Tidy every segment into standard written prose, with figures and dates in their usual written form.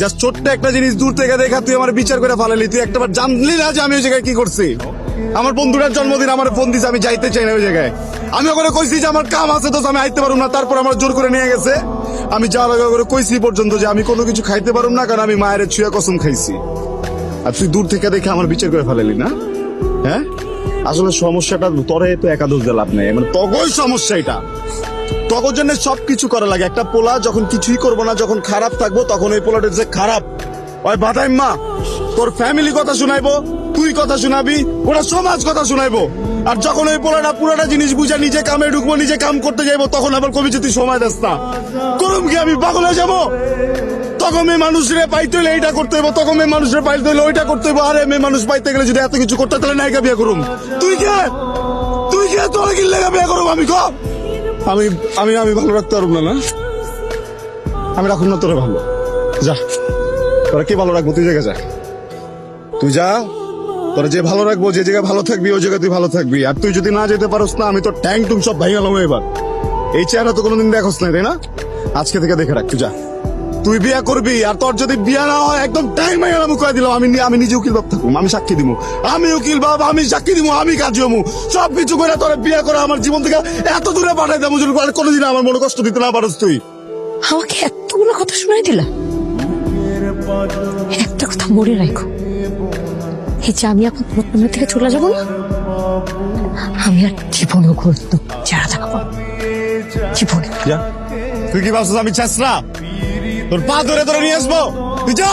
Just ছোট্ট একটা জিনিস দূর থেকে দেখা তুই আমার বিচার করে ফেলালি। তুই একটাবার জানলি না যে আমি ওই জায়গায় কি করছি? আমার বন্ধুটার জন্মদিন আমার ফোন দিছে, আমি যাইতে চাই না ওই জায়গায়। আমি ওখানে কইছি যে আমার কাম আছে, তো আমি আইতে পারুম না, তারপর আমার জোর করে নিয়ে গেছে। আমি যাওয়ার আগে করে কইছি পর্যন্ত যে আমি কোনো কিছু খাইতে পারুম না, কারণ আমি মায়ের ছুঁয়া কসম খাইছি। আর তুই দূর থেকে দেখে আমার বিচার করে ফেলালি না? হ্যাঁ, আসলে সমস্যাটা তোরে তো একাদশ দিয়ে লাভ নেই, মানে তগই সমস্যা এটা। তগর জন্য সবকিছু করা লাগে। একটা পোলা যখন কিছুই করবো না, যখন খারাপ থাকবো, তখন ওই পোলাটা যে খারাপ ওই বাদাই মা তোর ফ্যামিলি কথা শুনাইবো, তুই কথা শুনাবি, ওরা সমাজ কথা শুনাইবো। আর যখন ওই পোলাটা পুরোটা জিনিস বুঝা নিজে কামে ঢুকবো, নিজে কাম করতে যাইবো, তখন আবার কবি যে তুই সময় দাস না। করুম কি আমি পাগল হয়ে যাবো? তখন মেয়ে মানুষের পাইতে হইলে এইটা করতে হইব, তখন মেয়ে মানুষের পাইতে হইলে ওইটা করতে হইব। আরে মেয়ে মানুষ পাইতে গেলে যদি এত কিছু করতে, তাহলে নায়িকা বিয়ে করুম। তুই কে তোর কি লেগা বিয়ে করুম? আমি ক আমি আমি আমি ভালো রাখতে পারবো না। আমি রাখুন না তোরা, ভালো যা। তোরা কি ভালো রাখবো? তুই জায়গা যা, তুই যা। তোরা যে ভালো রাখবো, যে জায়গায় ভালো থাকবি, ওই জায়গায় তুই ভালো থাকবি। আর তুই যদি না যেতে পারোস না, আমি তো ট্যাং টুং সব ভাই গেলাম এবার। এই চেহারা তো কোনোদিন দেখোস না, তাই না? আজকে থেকে দেখে রাখ, তুই যা। তুই বিয়া করবি, আর তোর যদি বিয়া না হয় একদম টাইম হয়ে গেলাম কয়ে দিলাম। আমি নিজে উকিল বাপ থাকুম, আমি সাক্ষী দিব, আমি উকিল বাপ, আমি সাক্ষী দিব, আমি কাজ হমু, সবকিছু করে তোরা বিয়া করে আমার জীবন থেকে এত দূরে পাঠাই দেবো, যদি কোনোদিন আমার মনে কষ্ট দিতে না পারোস তুই। আমাকে এতগুলো কথা শোনাই দিলা। একটা কথা মনে রাখো, এই যে আমি এখন তোমার থেকে চলে যাবো না, আমি আর জীবনও ঘুরতো যারা থাকবো জীবনে। যা। তুই কি ভাবছিস আমি চেষ্টা তোর পা ধরে ধরে নিয়ে আসবো? তুই যা।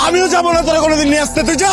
আমিও যাবো না তোরা কোনোদিন নিয়ে আসতে, তুই যা।